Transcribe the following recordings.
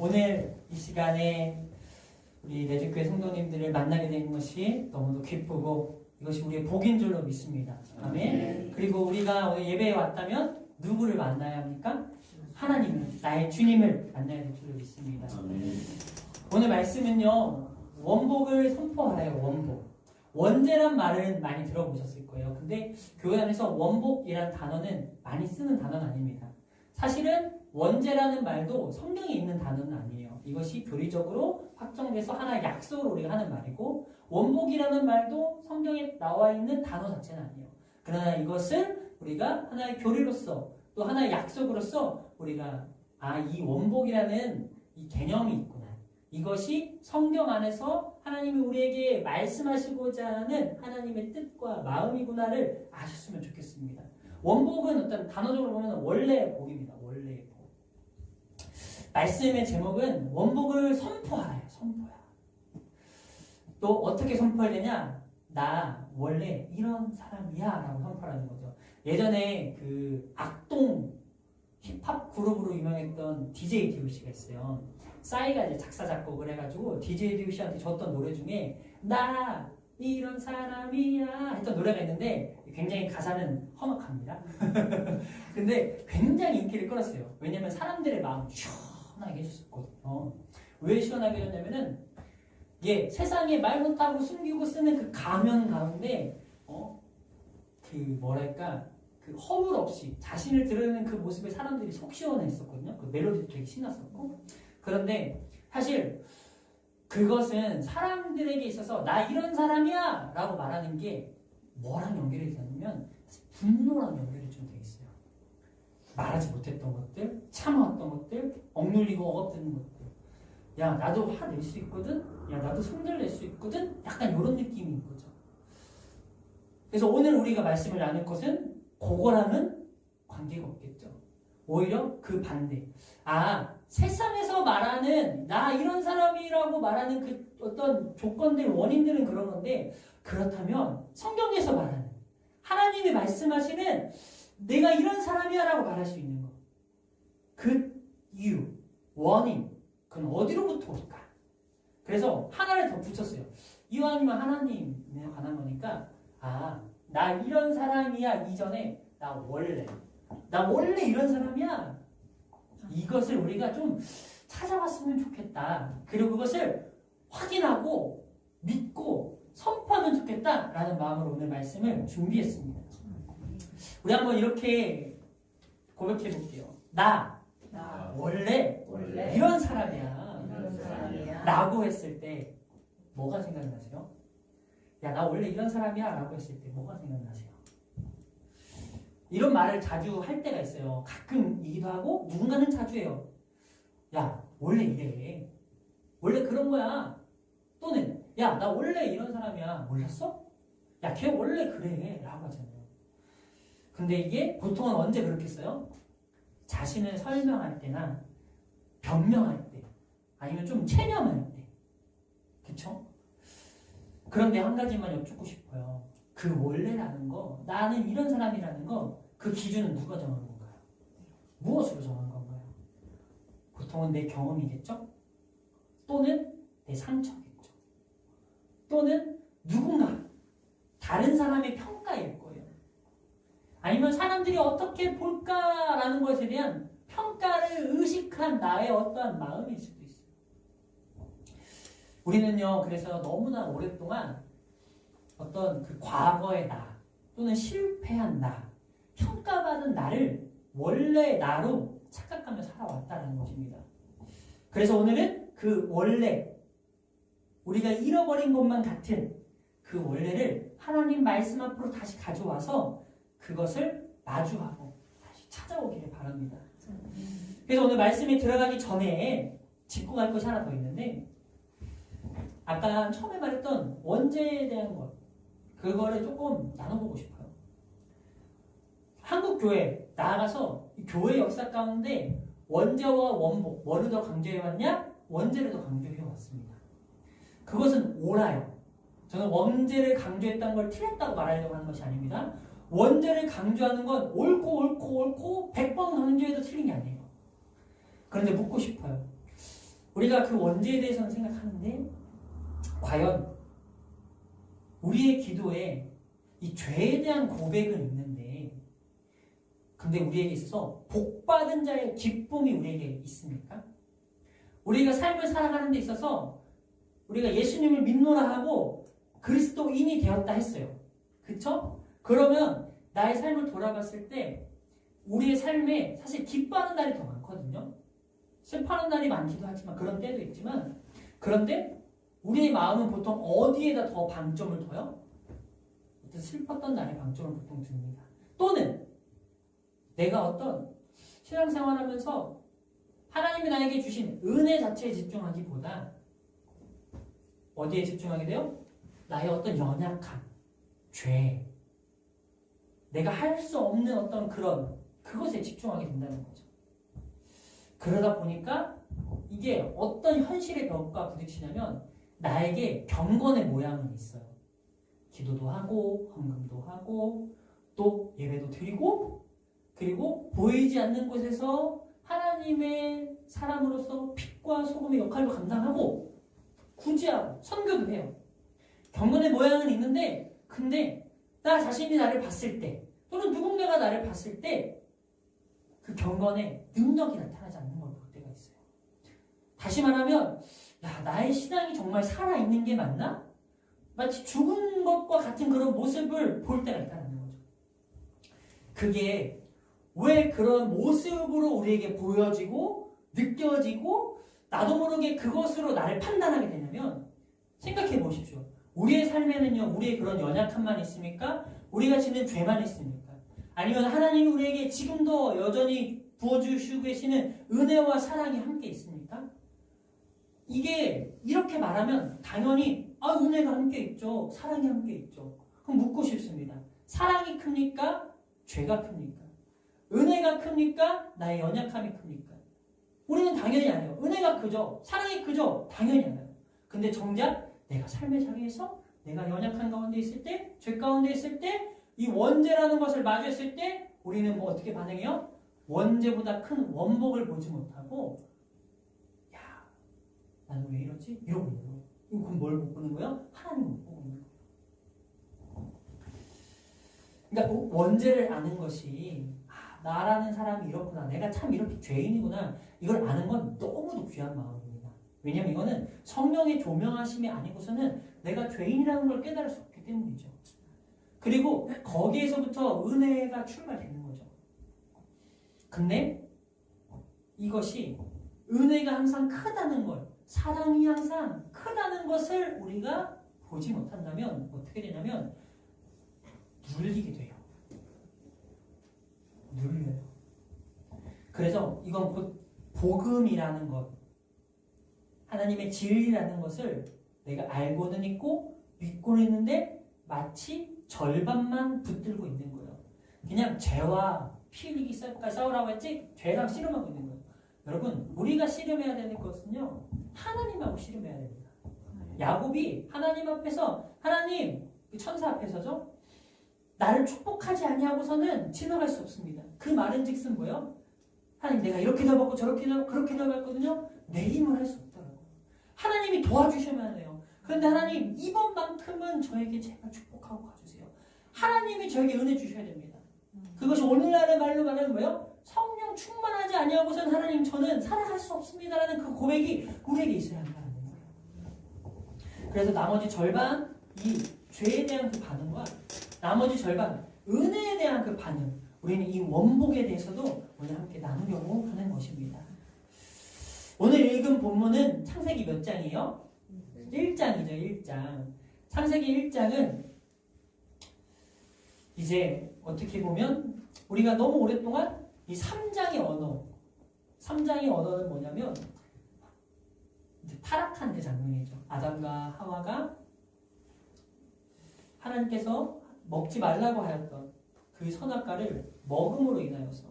오늘 이 시간에 우리 내주교회 성도님들을 만나게 된 것이 너무도 기쁘고 이것이 우리의 복인 줄로 믿습니다. 아멘. 그리고 우리가 오늘 예배에 왔다면 누구를 만나야 합니까? 하나님을, 나의 주님을 만나야 될 줄로 믿습니다. 오늘 말씀은요, 원복을 선포하래요. 원복. 원죄란 말은 많이 들어보셨을 거예요. 근데 교회 안에서 원복이라는 단어는 많이 쓰는 단어는 아닙니다. 사실은 원죄라는 말도 성경에 있는 단어는 아니에요. 이것이 교리적으로 확정돼서 하나의 약속으로 우리가 하는 말이고, 원복이라는 말도 성경에 나와 있는 단어 자체는 아니에요. 그러나 이것은 우리가 하나의 교리로서 또 하나의 약속으로서 우리가 이 원복이라는 이 개념이 있구나. 이것이 성경 안에서 하나님이 우리에게 말씀하시고자 하는 하나님의 뜻과 마음이구나를 아셨으면 좋겠습니다. 원복은 어떤 단어적으로 보면 원래의 복입니다. 원래의 복. 말씀의 제목은 원복을 선포하라요. 선포야. 또 어떻게 선포해야 되냐? 나 원래 이런 사람이야 라고 선포하는 거죠. 예전에 그 악동 힙합 그룹으로 유명했던 DJ DOC가 있어요. 싸이가 이제 작사 작곡을 해가지고 DJ DOC한테 줬던 노래 중에 나 이런 사람이야 했던 노래가 있는데 굉장히 가사는 험악합니다. 근데 굉장히 인기를 끌었어요. 왜냐면 사람들의 마음을 시원하게 해줬었거든요. 왜 시원하게 해줬냐면은 이게 세상에 말 못하고 숨기고 쓰는 그 가면 가운데 그 뭐랄까 그 허물 없이 자신을 드러내는 그 모습에 사람들이 속 시원했었거든요. 그 멜로디도 되게 신났었고. 그런데 사실 그것은 사람들에게 있어서 나 이런 사람이야 라고 말하는 게 뭐랑 연결이 되냐면 분노랑 연결이 좀 돼 있어요. 말하지 못했던 것들, 참아왔던 것들, 억눌리고 억압되는 것들. 야 나도 화낼 수 있거든? 야 나도 성질 낼 수 있거든? 약간 이런 느낌인 거죠. 그래서 오늘 우리가 말씀을 나눌 것은 그거랑은 관계가 없겠죠. 오히려 그 반대. 세상에서 말하는 나 이런 사람이라고 말하는 그 어떤 조건들, 원인들은 그런 건데, 그렇다면 성경에서 말하는 하나님이 말씀하시는 내가 이런 사람이야 라고 말할 수 있는 것. 그 이유, 원인, 그건 어디로부터 올까? 그래서 하나를 더 붙였어요. 이왕이면 하나님에 관한 거니까 나 이런 사람이야 이전에 나 원래 이런 사람이야. 이것을 우리가 좀 찾아봤으면 좋겠다. 그리고 그것을 확인하고 믿고 선포하면 좋겠다라는 마음으로 오늘 말씀을 준비했습니다. 우리 한번 이렇게 고백해 볼게요. 나 원래 이런 사람이야. 라고 했을 때 뭐가 생각나세요? 야, 나 원래 이런 사람이야 라고 했을 때 뭐가 생각나세요? 이런 말을 자주 할 때가 있어요. 가끔이기도 하고 누군가는 자주 해요. 야, 원래 이래. 원래 그런 거야. 또는 야, 나 원래 이런 사람이야. 몰랐어? 야, 걔 원래 그래. 라고 하잖아요. 근데 이게 보통은 언제 그렇게 써요? 자신을 설명할 때나 변명할 때 아니면 좀 체념할 때. 그쵸? 그런데 한 가지만 여쭙고 싶어요. 그 원래라는 거, 나는 이런 사람이라는 거, 그 기준은 누가 정한 건가요? 무엇으로 정한 건가요? 보통은 내 경험이겠죠? 또는 내 상처겠죠? 또는 누군가, 다른 사람의 평가일 거예요. 아니면 사람들이 어떻게 볼까라는 것에 대한 평가를 의식한 나의 어떠한 마음일 수도 있어요. 우리는요, 그래서 너무나 오랫동안 어떤 그 과거의 나 또는 실패한 나, 평가받은 나를 원래 나로 착각하며 살아왔다는 것입니다. 그래서 오늘은 그 원래, 우리가 잃어버린 것만 같은 그 원래를 하나님 말씀 앞으로 다시 가져와서 그것을 마주하고 다시 찾아오기를 바랍니다. 그래서 오늘 말씀에 들어가기 전에 짚고 갈 것이 하나 더 있는데, 아까 처음에 말했던 원죄에 대한 것, 그거를 조금 나눠보고 싶어요. 한국 교회 나아가서 교회 역사 가운데 원죄와 원복, 뭐를 더 강조해왔냐? 원죄를 더 강조해왔습니다. 그것은 옳아요. 저는 원죄를 강조했다는 걸 틀렸다고 말하려고 하는 것이 아닙니다. 원죄를 강조하는 건 옳고 100번 강조해도 틀린 게 아니에요. 그런데 묻고 싶어요. 우리가 그 원죄에 대해서는 생각하는데 과연 우리의 기도에 이 죄에 대한 고백은 있는데 근데 우리에게 있어서 복받은 자의 기쁨이 우리에게 있습니까? 우리가 삶을 살아가는 데 있어서 우리가 예수님을 믿노라 하고 그리스도인이 되었다 했어요. 그쵸? 그러면 나의 삶을 돌아봤을 때 우리의 삶에 사실 기뻐하는 날이 더 많거든요. 슬퍼하는 날이 많기도 하지만 그런 때도 있지만 그런데 우리의 마음은 보통 어디에다 더 방점을 둬요? 슬펐던 날에 방점을 보통 둡니다. 또는 내가 어떤 신앙생활하면서 하나님이 나에게 주신 은혜 자체에 집중하기보다 어디에 집중하게 돼요? 나의 어떤 연약함, 죄, 내가 할 수 없는 어떤 그것에 집중하게 된다는 거죠. 그러다 보니까 이게 어떤 현실의 벽과 부딪히냐면 나에게 경건의 모양은 있어요. 기도도 하고 헌금도 하고 또 예배도 드리고 그리고 보이지 않는 곳에서 하나님의 사람으로서 빛과 소금의 역할도 감당하고 구제하고 선교도 해요. 경건의 모양은 있는데 근데 나 자신이 나를 봤을 때 또는 누군가가 나를 봤을 때 그 경건의 능력이 나타나지 않는 걸 볼 때가 있어요. 다시 말하면 나의 신앙이 정말 살아있는 게 맞나? 마치 죽은 것과 같은 그런 모습을 볼 때가 있다는 거죠. 그게 왜 그런 모습으로 우리에게 보여지고 느껴지고 나도 모르게 그것으로 나를 판단하게 되냐면 생각해 보십시오. 우리의 삶에는요, 우리의 그런 연약함만 있습니까? 우리가 짓는 죄만 있습니까? 아니면 하나님이 우리에게 지금도 여전히 부어주시고 계시는 은혜와 사랑이 함께 있습니까? 이게 이렇게 말하면 당연히 은혜가 함께 있죠. 사랑이 함께 있죠. 그럼 묻고 싶습니다. 사랑이 큽니까? 죄가 큽니까? 은혜가 큽니까? 나의 연약함이 큽니까? 우리는 당연히 알아요. 은혜가 크죠. 사랑이 크죠. 당연히 알아요. 근데 정작 내가 삶의 자리에서 내가 연약한 가운데 있을 때, 죄 가운데 있을 때, 이 원죄라는 것을 마주했을 때 우리는 뭐 어떻게 반응해요? 원죄보다 큰 원복을 보지 못하고 나는 왜 이러지? 이러고 있는 거예요. 그럼 뭘 못 보는 거예요? 하나님을 못 보고 있는 거예요. 그러니까 원죄를 아는 것이 나라는 사람이 이렇구나. 내가 참 이렇게 죄인이구나. 이걸 아는 건 너무도 귀한 마음입니다. 왜냐하면 이거는 성령의 조명하심이 아니고서는 내가 죄인이라는 걸 깨달을 수 없기 때문이죠. 그리고 거기에서부터 은혜가 출발되는 거죠. 근데 이것이 은혜가 항상 크다는 걸, 사랑이 항상 크다는 것을 우리가 보지 못한다면 어떻게 되냐면 눌리게 돼요. 눌려요. 그래서 이건 곧 복음이라는 것, 하나님의 진리라는 것을 내가 알고는 있고 믿고는 있는데 마치 절반만 붙들고 있는 거예요. 그냥 죄와 피 흘리기 싸우라고 했지 죄랑 씨름하고 있는 거예요. 여러분 우리가 씨름해야 되는 것은요 하나님하고 씨름해야 됩니다. 야곱이 하나님 앞에서 하나님 천사 앞에서죠 나를 축복하지 아니하고서는 지나갈 수 없습니다. 그 말은 즉슨 뭐예요? 하나님 내가 이렇게 넘었고 저렇게 그렇게 넘었거든요. 내 힘을 할 수 없더라고요. 하나님이 도와주셔야만 해요. 그런데 하나님 이번만큼은 저에게 제발 축복하고 가주세요. 하나님이 저에게 은혜 주셔야 됩니다. 그것이 오늘날의 말로 말하면 뭐예요? 성령 충만하지 아니하고서는 하나님 저는 살아갈 수 없습니다라는 그 고백이 우리에게 있어야 한다는 거예요. 그래서 나머지 절반 이 죄에 대한 그 반응과 나머지 절반 은혜에 대한 그 반응 우리는 이 원복에 대해서도 오늘 함께 나누려고 하는 것입니다. 오늘 읽은 본문은 창세기 몇 장이에요? 1장이죠. 1장. 창세기 1장은 이제 어떻게 보면 우리가 너무 오랫동안 이 3장의 언어 3장의 언어는 뭐냐면 이제 타락한 그 장면이죠. 아담과 하와가 하나님께서 먹지 말라고 하였던 그 선악과를 먹음으로 인하여서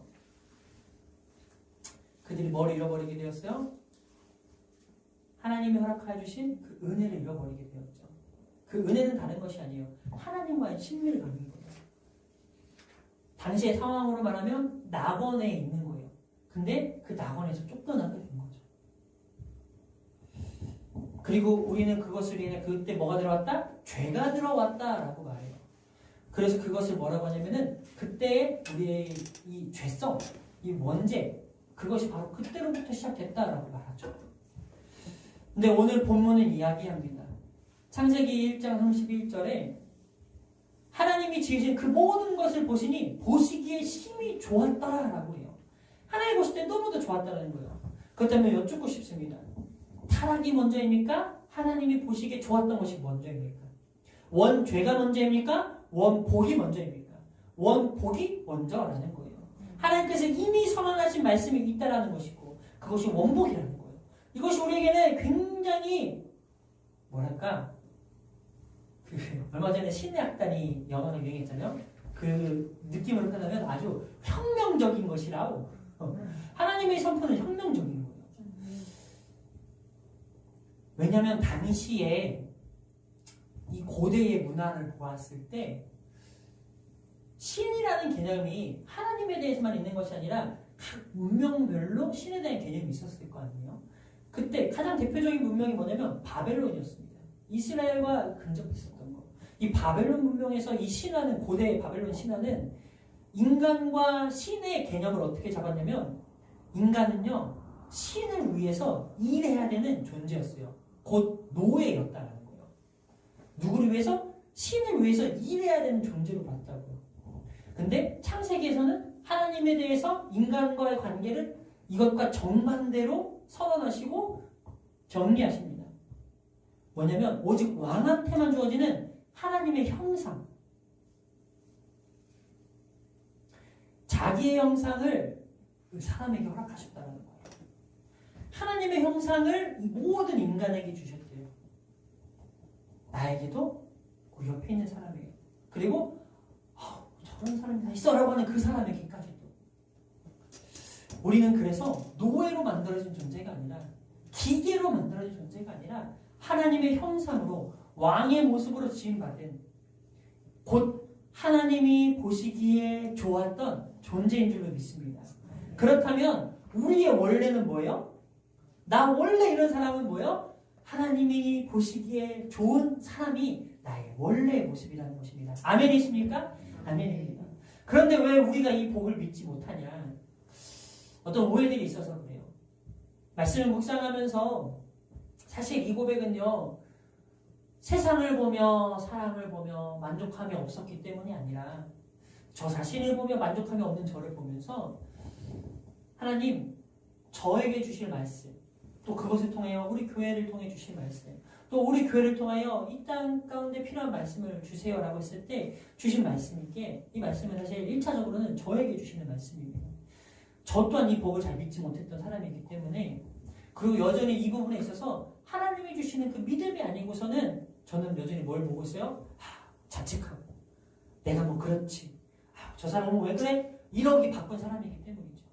그들이 뭘 잃어버리게 되었어요? 하나님이 허락하여 주신 그 은혜를 잃어버리게 되었죠. 그 은혜는 다른 것이 아니에요. 하나님과의 친밀을 갖는 거예요. 당시의 상황으로 말하면 낙원에 있는 거예요. 근데 그 낙원에서 쫓겨나게 된 거죠. 그리고 우리는 그것을 인해 그때 뭐가 들어왔다? 죄가 들어왔다라고 말해요. 그래서 그것을 뭐라고 하냐면은 그때 우리의 이 죄성, 이 원죄, 그것이 바로 그때로부터 시작됐다라고 말하죠. 근데 오늘 본문은 이야기합니다. 창세기 1장 31절에 하나님이 지으신 그 모든 것을 보시니 보시기에 심히 좋았더라라고 해요. 하나님 보실 때 너무도 좋았다는 거예요. 그렇다면 여쭙고 싶습니다. 타락이 먼저입니까? 하나님이 보시기에 좋았던 것이 먼저입니까? 원죄가 먼저입니까? 원복이 먼저입니까? 원복이 먼저라는 거예요. 하나님께서 이미 선언하신 말씀이 있다라는 것이고 그것이 원복이라는 거예요. 이것이 우리에게는 굉장히 뭐랄까 얼마 전에 신의 악단이 영화가 유행했잖아요. 그 느낌으로 표현하면 아주 혁명적인 것이라고. 하나님의 선포는 혁명적인 거예요. 왜냐하면 당시에 이 고대의 문화를 보았을 때 신이라는 개념이 하나님에 대해서만 있는 것이 아니라 각 문명별로 신에 대한 개념이 있었을 거 아니에요. 그때 가장 대표적인 문명이 뭐냐면 바벨론이었습니다. 이스라엘과 근접했었던 거. 이 바벨론 문명에서 이 신화는 고대 바벨론 신화는 인간과 신의 개념을 어떻게 잡았냐면 인간은요 신을 위해서 일해야 되는 존재였어요. 곧 노예였다라는 거예요. 누구를 위해서? 신을 위해서 일해야 되는 존재로 봤다고요. 근데 창세기에서는 하나님에 대해서 인간과의 관계를 이것과 정반대로 선언하시고 정리하십니다. 뭐냐면 오직 왕한테만 주어지는 하나님의 형상, 자기의 형상을 사람에게 허락하셨다는 거예요. 하나님의 형상을 모든 인간에게 주셨대요. 나에게도 그 옆에 있는 사람에게, 그리고 저런 사람이 다 있어라고 하는 그 사람에게까지도. 우리는 그래서 노예로 만들어진 존재가 아니라 기계로 만들어진 존재가 아니라 하나님의 형상으로 왕의 모습으로 지음받은 곧 하나님이 보시기에 좋았던 존재인 줄로 믿습니다. 그렇다면 우리의 원래는 뭐예요? 나 원래 이런 사람은 뭐예요? 하나님이 보시기에 좋은 사람이 나의 원래의 모습이라는 것입니다. 아멘이십니까? 아멘입니다. 그런데 왜 우리가 이 복을 믿지 못하냐? 어떤 오해들이 있어서 그래요. 말씀을 묵상하면서 사실 이 고백은요, 세상을 보며 사람을 보며 만족함이 없었기 때문이 아니라 저 자신을 보며 만족함이 없는 저를 보면서 하나님 저에게 주실 말씀, 또 그것을 통하여 우리 교회를 통해 주실 말씀, 또 우리 교회를 통하여 이 땅 가운데 필요한 말씀을 주세요라고 했을 때 주신 말씀이기에 이 말씀은 사실 1차적으로는 저에게 주시는 말씀입니다. 저 또한 이 복을 잘 믿지 못했던 사람이기 때문에, 그리고 여전히 이 부분에 있어서 하나님이 주시는 그 믿음이 아니고서는 저는 여전히 뭘 보고 있어요? 자책하고 내가 뭐 그렇지, 저 사람은 왜 그래? 이러기 바쁜 사람이기 때문이죠.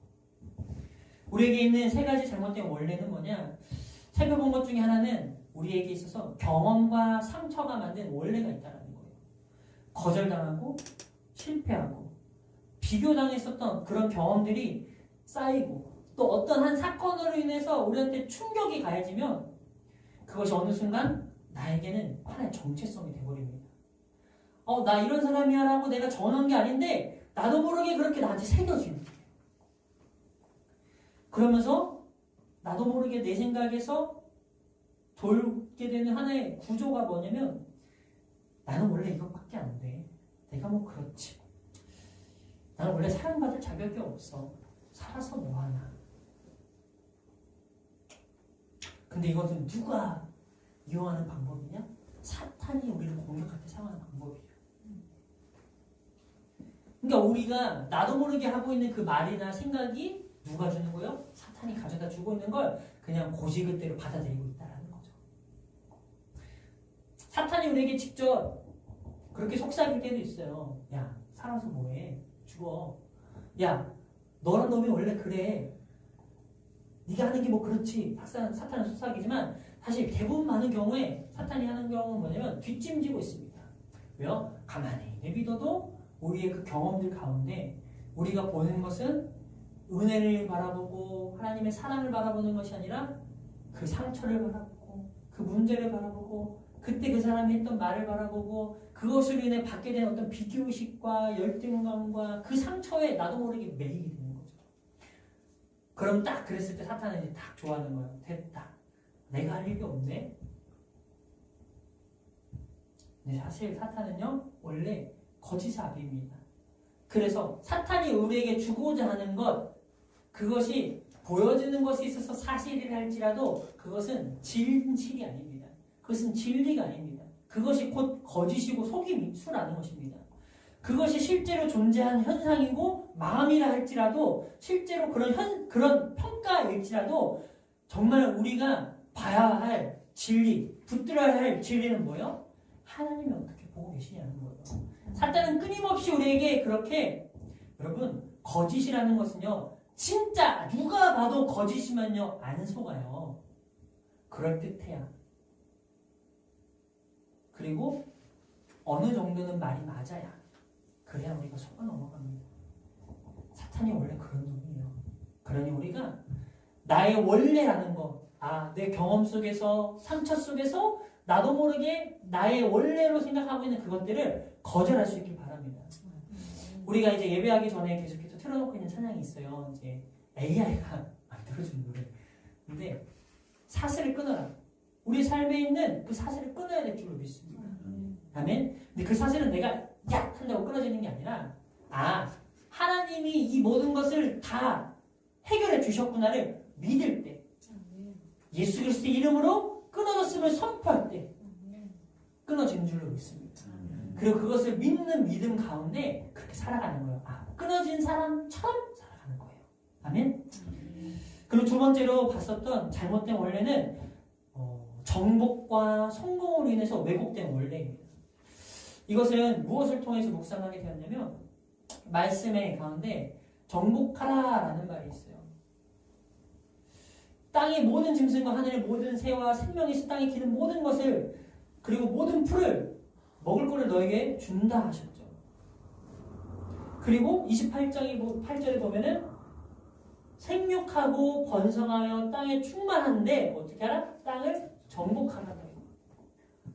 우리에게 있는 세 가지 잘못된 원래는 뭐냐? 살펴본 것 중에 하나는 우리에게 있어서 경험과 상처가 만든 원래가 있다는 거예요. 거절당하고 실패하고 비교당했었던 그런 경험들이 쌓이고 또 어떤 한 사건으로 인해서 우리한테 충격이 가해지면 그것이 어느 순간 나에게는 하나의 정체성이 돼버립니다. 나 이런 사람이야 라고 내가 정한 게 아닌데 나도 모르게 그렇게 나한테 새겨지는 거예요. 그러면서 나도 모르게 내 생각에서 돌게 되는 하나의 구조가 뭐냐면 나는 원래 이것밖에 안 돼. 내가 뭐 그렇지. 나는 원래 사랑받을 자격이 없어. 살아서 뭐하나. 근데 이것은 누가 이용하는 방법이냐? 사탄이 우리를 공격할 때 사용하는 방법이에요. 그러니까 우리가 나도 모르게 하고 있는 그 말이나 생각이 누가 주는 거예요? 사탄이 가져다 주고 있는 걸 그냥 고지그대로 받아들이고 있다는 거죠. 사탄이 우리에게 직접 그렇게 속삭일 때도 있어요. 야, 살아서 뭐해? 죽어. 야, 너란 놈이 원래 그래. 네가 하는 게 뭐 그렇지. 사탄은 속삭이지만 사실 대부분 많은 경우에 사탄이 하는 경우는 뭐냐면 뒷짐지고 있습니다. 왜요? 가만히 내비둬도 우리의 그 경험들 가운데 우리가 보는 것은 은혜를 바라보고 하나님의 사랑을 바라보는 것이 아니라 그 상처를 바라보고 그 그 문제를 바라보고 그때 그 사람이 했던 말을 바라보고 그것으로 인해 받게 된 어떤 비교의식과 열등감과 그 상처에 나도 모르게 매이게 되는 거죠. 그럼 딱 그랬을 때 사탄은 이제 딱 좋아하는 거예요. 됐다. 내가 할 일이 없네. 근데 사실 사탄은요 원래 거짓아비입니다. 그래서 사탄이 우리에게 주고자 하는 것, 그것이 보여지는 것에 있어서 사실이라 할지라도 그것은 진실이 아닙니다. 그것은 진리가 아닙니다. 그것이 곧 거짓이고 속임이 수라는 것입니다. 그것이 실제로 존재하는 현상이고 마음이라 할지라도 실제로 그런 평가일지라도 정말 우리가 봐야 할 진리, 붙들어야 할 진리는 뭐예요? 하나님이 어떻게 보고 계시냐는 거예요. 사탄은 끊임없이 우리에게 그렇게, 여러분 거짓이라는 것은요 진짜 누가 봐도 거짓이면요 안 속아요. 그럴듯해야. 그리고 어느 정도는 말이 맞아야. 그래야 우리가 속아 넘어갑니다. 사탄이 원래 그런 놈이에요. 그러니 우리가 나의 원래라는 거, 내 경험 속에서 상처 속에서 나도 모르게 나의 원래로 생각하고 있는 그것들을 거절할 수 있길 바랍니다. 우리가 이제 예배하기 전에 계속해서 틀어놓고 있는 찬양이 있어요. 이제 AI가 만들어준 노래. 근데 사슬을 끊어라. 우리 삶에 있는 그 사슬을 끊어야 될 줄로 믿습니다. 아멘. 근데 그 사슬은 내가 야! 한다고 끊어지는 게 아니라 하나님이 이 모든 것을 다 해결해 주셨구나를 믿을 때, 예수 그리스도의 이름으로 끊어졌음을 선포할 때 끊어지는 줄로 믿습니다. 그리고 그것을 믿는 믿음 가운데 그렇게 살아가는 거예요. 끊어진 사람처럼 살아가는 거예요. 아멘. 그리고 두 번째로 봤었던 잘못된 원래는 정복과 성공으로 인해서 왜곡된 원래입니다. 이것은 무엇을 통해서 묵상하게 되었냐면 말씀의 가운데 정복하라라는 말이 있어요. 땅의 모든 짐승과 하늘의 모든 새와 생명이 있어 땅에 기는 모든 것을 그리고 모든 풀을 먹을 거를 너에게 준다 하셨죠. 그리고 28절에 보면은 생육하고 번성하여 땅에 충만한데 어떻게 하라? 땅을 정복하라고 해요.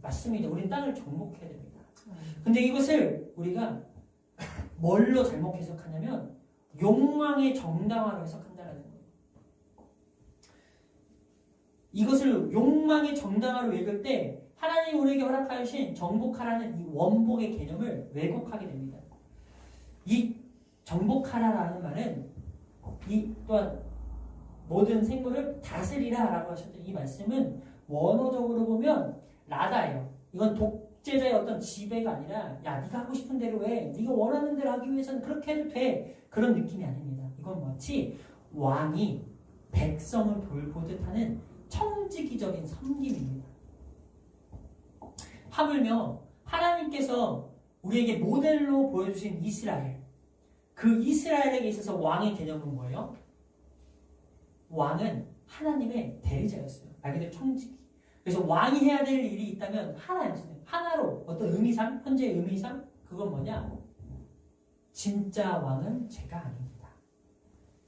맞습니다. 우린 땅을 정복해야 됩니다. 근데 이것을 우리가 뭘로 잘못 해석하냐면 욕망의 정당화로 해석한다는 거예요. 이것을 욕망의 정당화로 읽을 때 하나님이 우리에게 허락하신 정복하라는 이 원복의 개념을 왜곡하게 됩니다. 이 정복하라라는 말은 이 또한 모든 생물을 다스리라라고 하셨던 이 말씀은 원어적으로 보면 라다예요. 이건 독재자의 어떤 지배가 아니라 야 네가 하고 싶은 대로 해. 네가 원하는 대로 하기 위해서는 그렇게 해도 돼. 그런 느낌이 아닙니다. 이건 마치 왕이 백성을 돌보듯 하는 청지기적인 섬김입니다. 하물며 하나님께서 우리에게 모델로 보여주신 이스라엘, 그 이스라엘에게 있어서 왕의 개념은 뭐예요? 왕은 하나님의 대리자였어요. 말 그대로 청지기. 그래서 왕이 해야 될 일이 있다면 하나였어요. 하나로 어떤 의미상, 현재의 의미상 그건 뭐냐? 진짜 왕은 제가 아닙니다.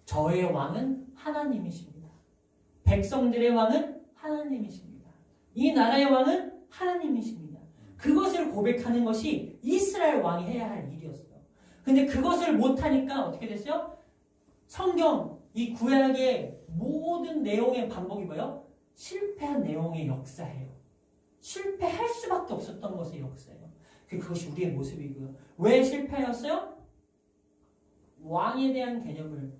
저의 왕은 하나님이십니다. 백성들의 왕은 하나님이십니다. 이 나라의 왕은 하나님이십니다. 그것을 고백하는 것이 이스라엘 왕이 해야 할 일이었어요. 근데 그것을 못하니까 어떻게 됐어요? 성경, 이 구약의 모든 내용의 반복이 뭐예요? 실패한 내용의 역사예요. 실패할 수밖에 없었던 것의 역사예요. 그것이 우리의 모습이고요. 왜 실패하였어요? 왕에 대한 개념을,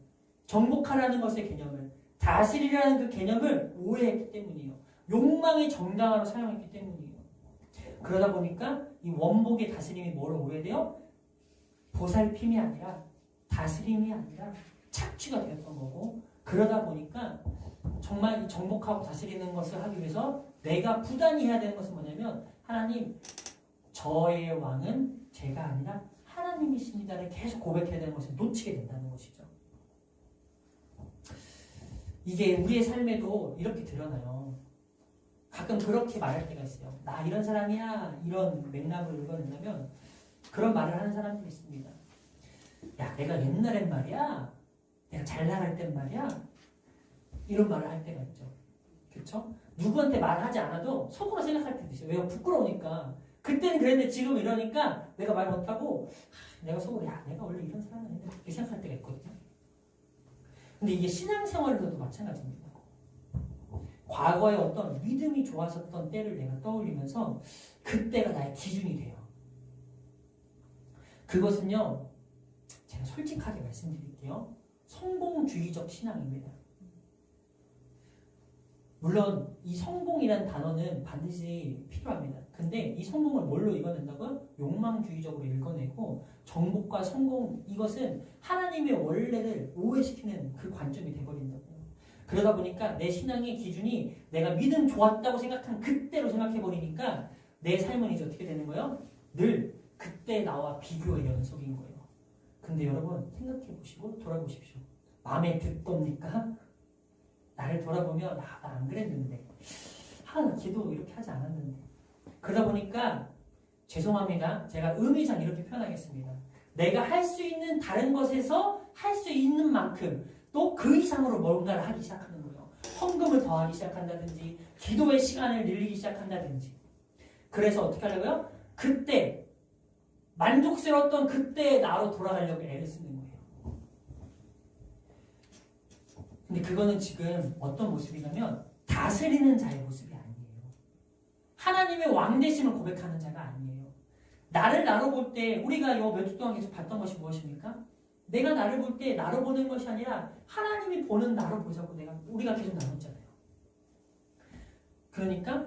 정복하라는 것의 개념을, 다스리라는 그 개념을 오해했기 때문이에요. 욕망의 정당화로 사용했기 때문이에요. 그러다 보니까 이 원복의 다스림이 뭐로 오해돼요? 보살핌이 아니라 다스림이 아니라 착취가 되었던 거고, 그러다 보니까 정말 이 정복하고 다스리는 것을 하기 위해서 내가 부단히 해야 되는 것은 뭐냐면 하나님, 저의 왕은 제가 아니라 하나님이십니다를 계속 고백해야 되는 것을 놓치게 된다는 것이죠. 이게 우리의 삶에도 이렇게 드러나요. 가끔 그렇게 말할 때가 있어요. 나 이런 사람이야. 이런 맥락을 읽어낸다면 그런 말을 하는 사람들이 있습니다. 야, 내가 옛날엔 말이야. 내가 잘 나갈 땐 말이야. 이런 말을 할 때가 있죠. 그렇죠? 누구한테 말하지 않아도 속으로 생각할 때도 있어요. 왜요? 부끄러우니까. 그때는 그랬는데 지금 이러니까 내가 말 못하고 내가 속으로 야 내가 원래 이런 사람 아닌데 이렇게 생각할 때가 있거든요. 근데 이게 신앙생활에서도 마찬가지입니다. 과거에 어떤 믿음이 좋았었던 때를 내가 떠올리면서 그때가 나의 기준이 돼요. 그것은요. 제가 솔직하게 말씀드릴게요. 성공주의적 신앙입니다. 물론 이 성공이라는 단어는 반드시 필요합니다. 근데 이 성공을 뭘로 읽어낸다고요? 욕망주의적으로 읽어내고 정복과 성공 이것은 하나님의 원래를 오해시키는 그 관점이 돼버린다고요. 그러다 보니까 내 신앙의 기준이 내가 믿음 좋았다고 생각한 그때로 생각해버리니까 내 삶은 이제 어떻게 되는 거예요? 늘 그때 나와 비교의 연속인 거예요. 근데 여러분 생각해보시고 돌아보십시오. 마음에 듣겁니까? 나를 돌아보면 나 안 그랬는데 나 기도 이렇게 하지 않았는데 그러다 보니까 죄송합니다. 제가 의미상 이렇게 표현하겠습니다. 내가 할 수 있는 다른 것에서 할 수 있는 만큼 또 그 이상으로 뭔가를 하기 시작하는 거예요. 헌금을 더하기 시작한다든지 기도의 시간을 늘리기 시작한다든지 그래서 어떻게 하려고요? 그때 만족스러웠던 그때의 나로 돌아가려고 애를 쓰는 거예요. 근데 그거는 지금 어떤 모습이냐면 다스리는 자의 모습이 아니에요. 하나님의 왕되심을 고백하는 자가 아니에요. 나를 나로 볼 때 우리가 몇 주 동안 계속 봤던 것이 무엇입니까? 내가 나를 볼 때 나로 보는 것이 아니라 하나님이 보는 나로 보자고 우리가 계속 나눴잖아요. 그러니까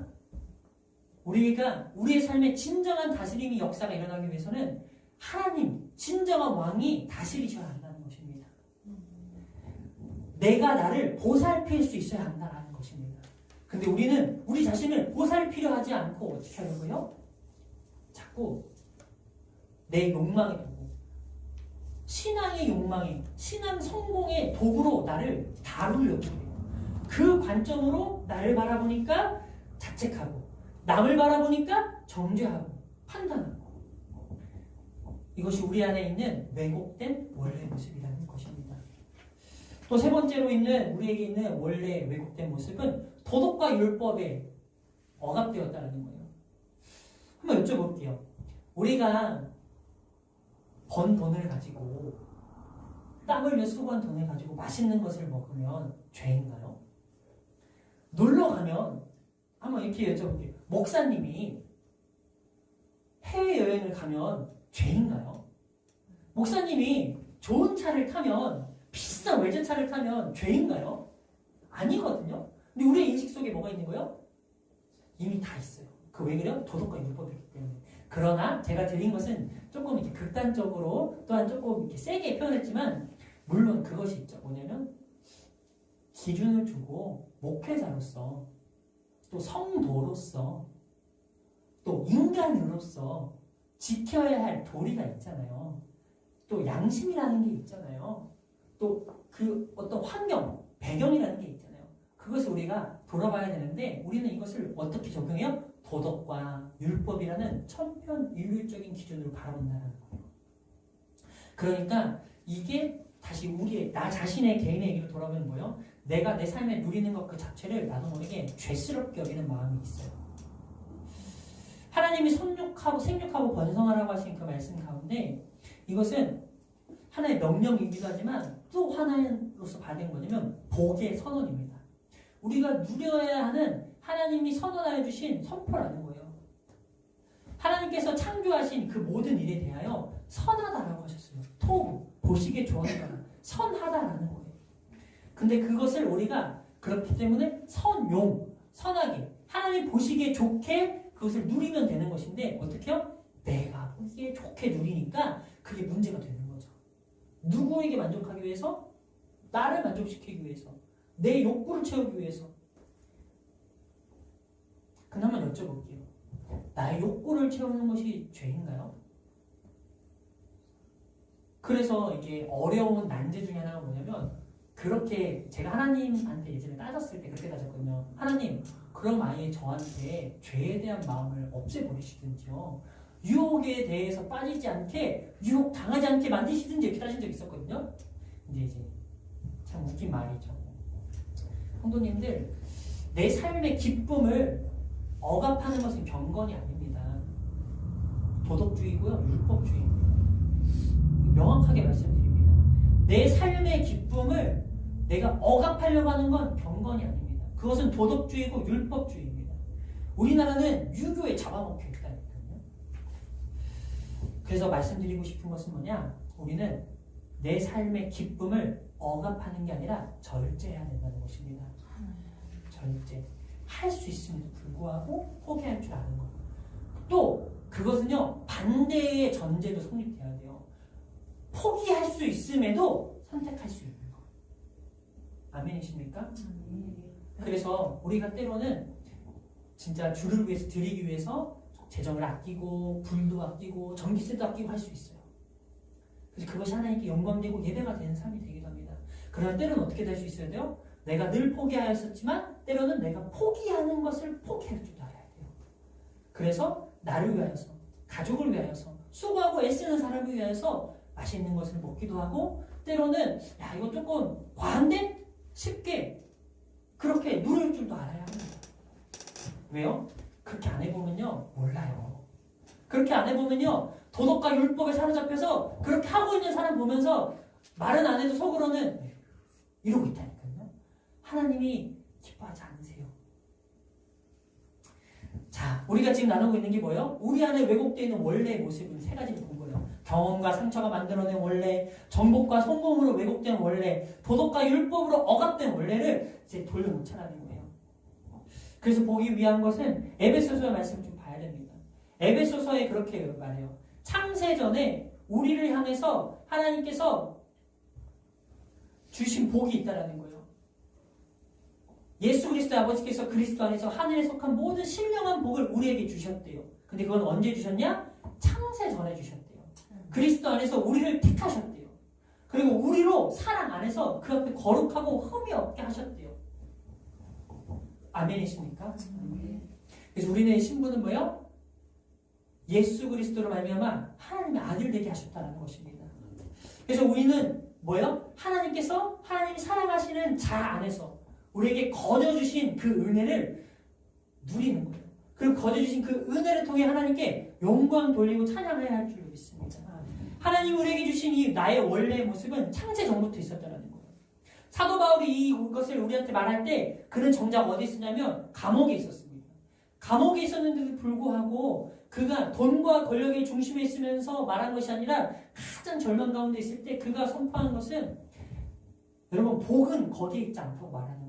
우리가 우리의 삶에 진정한 다스림이 역사가 일어나기 위해서는 하나님, 진정한 왕이 다스리셔야 한다는 것입니다. 내가 나를 보살필 수 있어야 한다는 것입니다. 근데 우리는 우리 자신을 보살피려 하지 않고 어떻게 하려고요? 자꾸 내 욕망에 보고 신앙의 욕망에 신앙 성공의 도구로 나를 다루려고 해요. 그 관점으로 나를 바라보니까 자책하고 남을 바라보니까 정죄하고 판단하고 이것이 우리 안에 있는 왜곡된 원래 모습이라는 것입니다. 또 세 번째로 우리에게 있는 원래 왜곡된 모습은 도덕과 율법에 억압되었다는 거예요. 한번 여쭤볼게요. 우리가 번 돈을 가지고 땀 흘려 수고한 돈을 가지고 맛있는 것을 먹으면 죄인가요? 놀러 가면 한번 이렇게 여쭤볼게요. 목사님이 해외여행을 가면 죄인가요? 목사님이 좋은 차를 타면 비싼 외제차를 타면 죄인가요? 아니거든요. 근데 우리의 인식 속에 뭐가 있는 거예요? 이미 다 있어요. 왜 그래요? 도덕과 율법이기 때문에. 그러나 제가 드린 것은 조금 이렇게 극단적으로 또한 조금 이렇게 세게 표현했지만 물론 그것이 있죠. 뭐냐면 기준을 두고 목회자로서 또 성도로서 또 인간으로서 지켜야 할 도리가 있잖아요. 또 양심이라는 게 있잖아요. 또 그 어떤 환경, 배경이라는 게 있잖아요. 그것을 우리가 돌아봐야 되는데 우리는 이것을 어떻게 적용해요? 도덕과 율법이라는 천편일률적인 기준으로 바라본다는 거예요. 그러니까 이게 다시 나 자신의 개인에게로 돌아오는 거예요. 내가 내 삶에 누리는 것 그 자체를 나도 모르게 죄스럽게 여기는 마음이 있어요. 하나님이 생육하고 번성하라고 하신 그 말씀 가운데 이것은 하나의 명령이기도 하지만 또 하나로서 받은 거냐면 복의 선언입니다. 우리가 누려야 하는 하나님이 선언하여 주신 선포라는 거예요. 하나님께서 창조하신 그 모든 일에 대하여 선하다라고 하셨어요. 토부, 보시기에 좋았다. 선하다라는 거예요. 근데 그것을 우리가 그렇기 때문에 선하게 하나님 보시기에 좋게 그것을 누리면 되는 것인데 어떻게요? 내가 보기에 좋게 누리니까 그게 문제가 되는 거죠. 누구에게 만족하기 위해서? 나를 만족시키기 위해서. 내 욕구를 채우기 위해서. 근데 한번 여쭤볼게요. 나의 욕구를 채우는 것이 죄인가요? 그래서 이게 어려운 난제 중에 하나가 뭐냐면 그렇게 제가 하나님한테 예전에 따졌을 때 그렇게 따졌거든요. 하나님, 그럼 아예 저한테 죄에 대한 마음을 없애버리시든지요. 유혹에 대해서 빠지지 않게, 유혹 당하지 않게 만드시든지 이렇게 따진 적이 있었거든요. 근데 이제 참 웃긴 말이죠. 성도님들, 내 삶의 기쁨을 억압하는 것은 경건이 아닙니다. 도덕주의고요, 율법주의입니다. 명확하게 말씀드립니다. 내 삶의 기쁨을 내가 억압하려고 하는 건 경건이 아닙니다. 그것은 도덕주의고 율법주의입니다. 우리나라는 유교에 잡아먹혀 있다니까요. 그래서 말씀드리고 싶은 것은 뭐냐? 우리는 내 삶의 기쁨을 억압하는 게 아니라 절제해야 된다는 것입니다. 절제. 할 수 있음에도 불구하고 포기할 줄 아는 것. 또 그것은요, 반대의 전제도 성립돼야 돼요. 포기할 수 있음에도 선택할 수 있는 것. 아멘이십니까? 그래서 우리가 때로는 진짜 주를 위해서 드리기 위해서 재정을 아끼고 불도 아끼고 전기세도 아끼고 할 수 있어요. 그래서 그것이 하나님께 영광되고 예배가 되는 삶이 되기도 합니다. 그러나 때로는 어떻게 될 수 있어야 돼요? 내가 늘 포기하였었지만 때로는 내가 포기하는 것을 포기할 줄 알아야 돼요. 그래서 나를 위하여서, 가족을 위하여서, 수고하고 애쓰는 사람을 위하여서 맛있는 것을 먹기도 하고, 때로는 야 이거 조금 과한데? 쉽게 그렇게 누릴 줄도 알아야 합니다. 왜요? 그렇게 안 해보면요 몰라요. 그렇게 안 해보면요 도덕과 율법에 사로잡혀서 그렇게 하고 있는 사람 보면서 말은 안 해도 속으로는 이러고 있다니까요. 하나님이 기뻐하지 않으세요. 자, 우리가 지금 나누고 있는 게 뭐예요? 우리 안에 왜곡되어 있는 원래의 모습은 세 가지를 본 거예요. 경험과 상처가 만들어낸 원래, 정복과 성공으로 왜곡된 원래, 도덕과 율법으로 억압된 원래를 이제 돌려놓자라는 거예요. 그래서 보기 위한 것은 에베소서의 말씀을 좀 봐야 됩니다. 에베소서에 그렇게 말해요. 창세전에 우리를 향해서 하나님께서 주신 복이 있다라는 거예요. 예수 그리스도의 아버지께서 그리스도 안에서 하늘에 속한 모든 신령한 복을 우리에게 주셨대요. 근데 그건 언제 주셨냐? 창세전에 주셨대요. 그리스도 안에서 우리를 택하셨대요. 그리고 우리로 사랑 안에서 그 앞에 거룩하고 흠이 없게 하셨대요. 아멘이십니까? 그래서 우리의 신분은 뭐예요? 예수 그리스도로 말미암아 하나님의 아들 되게 하셨다는 것입니다. 그래서 우리는 뭐예요? 하나님께서 하나님이 사랑하시는 자 안에서 우리에게 거저주신 그 은혜를 누리는 거예요. 그리고 거저주신 그 은혜를 통해 하나님께 영광 돌리고 찬양해야 할 줄 믿습니다. 하나님이 우리에게 주신 이 나의 원래의 모습은 창세 전부터 있었다는 거예요. 사도 바울이 이것을 우리한테 말할 때 그는 정작 어디 있었냐면 감옥에 있었습니다. 감옥에 있었는데도 불구하고 그가 돈과 권력의 중심에 있으면서 말한 것이 아니라 가장 절망 가운데 있을 때 그가 선포한 것은 여러분 복은 거기에 있지 않다고 말하는 거예요.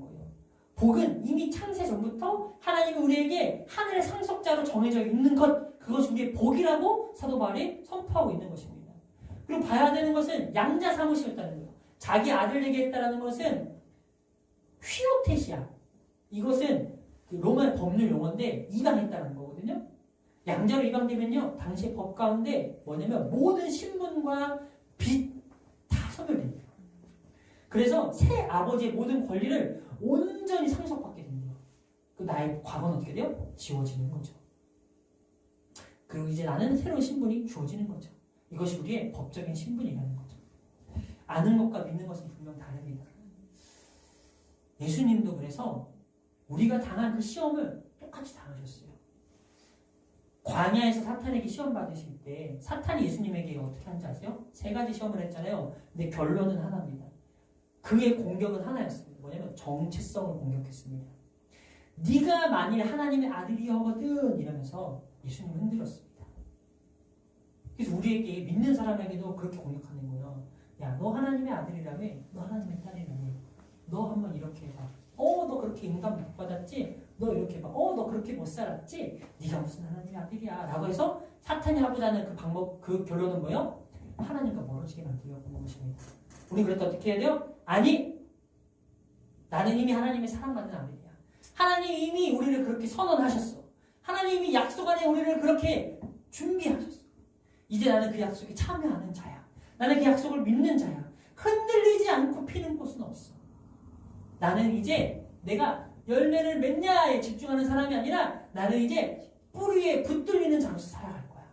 복은 이미 창세 전부터 하나님이 우리에게 하늘의 상속자로 정해져 있는 것, 그것이 우리의 복이라고 사도 바울이 선포하고 있는 것입니다. 그리고 봐야 되는 것은 양자 사무시였다는 거예요. 자기 아들 되게 했다는 것은 휘오테시아. 이것은 그 로마 법률 용어인데 이방했다는 거거든요. 양자로 이방되면요, 당시의 법 가운데 뭐냐면 모든 신분과 빚 다 소멸됩니다. 그래서 새 아버지의 모든 권리를 온전히 상속받게 됩니다. 그 나의 과거는 어떻게 돼요? 지워지는 거죠. 그리고 이제 나는 새로운 신분이 주어지는 거죠. 이것이 우리의 법적인 신분이라는 거죠. 아는 것과 믿는 것은 분명 다릅니다. 예수님도 그래서 우리가 당한 그 시험을 똑같이 당하셨어요. 광야에서 사탄에게 시험 받으실 때 사탄이 예수님에게 어떻게 하는지 아세요? 세 가지 시험을 했잖아요. 근데 결론은 하나입니다. 그의 공격은 하나였습니다. 뭐냐면 정체성을 공격했습니다. 네가 만일 하나님의 아들이거든 이러면서 예수님을 흔들었습니다. 그래서 우리에게 믿는 사람에게도 그렇게 공격하는 거예요. 야, 너 하나님의 아들이라며? 너 하나님의 딸이라며? 너 한번 이렇게 해봐. 너 그렇게 인간 못 받았지? 너 이렇게 해봐. 너 그렇게 못 살았지? 네가 무슨 하나님의 아들이야? 라고 해서 사탄이 하고자 하는 그 방법, 그 결론은 뭐예요? 하나님과 멀어지게 만들려고 하는 것입니다. 우리 그럴 때 어떻게 해야 돼요? 아니, 나는 이미 하나님의 사랑받는 아들이야. 하나님이 이미 우리를 그렇게 선언하셨어. 하나님이 약속 안에 우리를 그렇게 준비하셨어. 이제 나는 그 약속에 참여하는 자야. 나는 그 약속을 믿는 자야. 흔들리지 않고 피는 꽃은 없어. 나는 이제 내가 열매를 맺냐에 집중하는 사람이 아니라 나는 이제 뿌리에 붙들리는 자로서 살아갈 거야.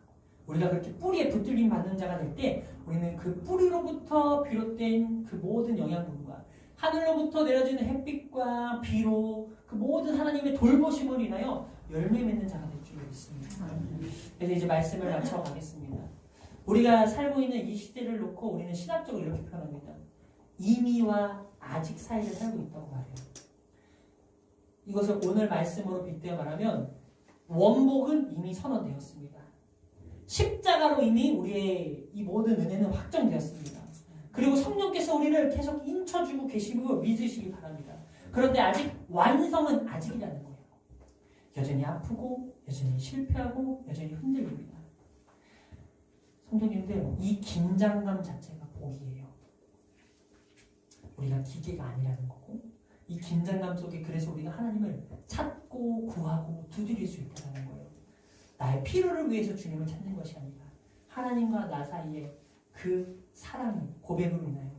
우리가 그렇게 뿌리에 붙들림 받는 자가 될 때 우리는 그 뿌리로부터 비롯된 그 모든 영양분과 하늘로부터 내려지는 햇빛과 비로 그 모든 하나님의 돌보심으로 인하여 열매 맺는 자가 될 줄 믿습니다. 그래서 이제 말씀을 마쳐 가겠습니다. 우리가 살고 있는 이 시대를 놓고 우리는 신학적으로 이렇게 표현합니다. 이미와 아직 사이를 살고 있다고 말해요. 이것을 오늘 말씀으로 빗대어 말하면 원복은 이미 선언되었습니다. 십자가로 이미 우리의 이 모든 은혜는 확정되었습니다. 그리고 성령께서 우리를 계속 인쳐주고 계시고 믿으시기 바랍니다. 그런데 아직 완성은 아직이라는 거예요. 여전히 아프고 여전히 실패하고 여전히 흔들립니다. 성도님들, 이 긴장감 자체가 복이에요. 우리가 기계가 아니라는 거고, 이 긴장감 속에 그래서 우리가 하나님을 찾고 구하고 두드릴 수 있다는 거예요. 나의 필요를 위해서 주님을 찾는 것이 아니라 하나님과 나 사이에 그 사랑, 고백으로 인하여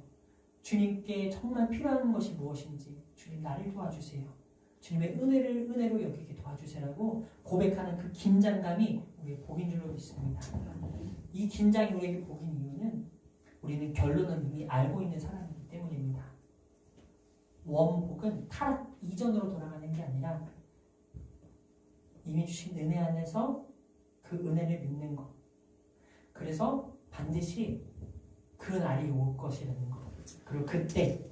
주님께 정말 필요한 것이 무엇인지 주님 나를 도와주세요. 주님의 은혜로 여기게 도와주세요라고 고백하는 그 긴장감이 우리의 복인 줄로 믿습니다. 이 긴장이 우리에게 복인 이유는 우리는 결론을 이미 알고 있는 사람이기 때문입니다. 원복은 타락 이전으로 돌아가는 게 아니라 이미 주신 은혜 안에서 그 은혜를 믿는 것. 그래서 반드시 그 날이 올 것이라는 것. 그리고 그때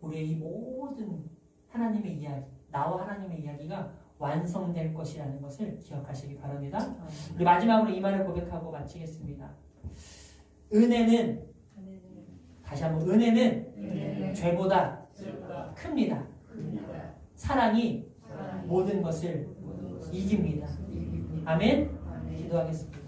우리의 이 모든 하나님의 이야기, 나와 하나님의 이야기가 완성될 것이라는 것을 기억하시기 바랍니다. 우리 마지막으로 이 말을 고백하고 마치겠습니다. 은혜는 다시 한번 은혜는 죄보다 큽니다. 사랑이 모든 것을 이깁니다. 아멘. 기도하겠습니다.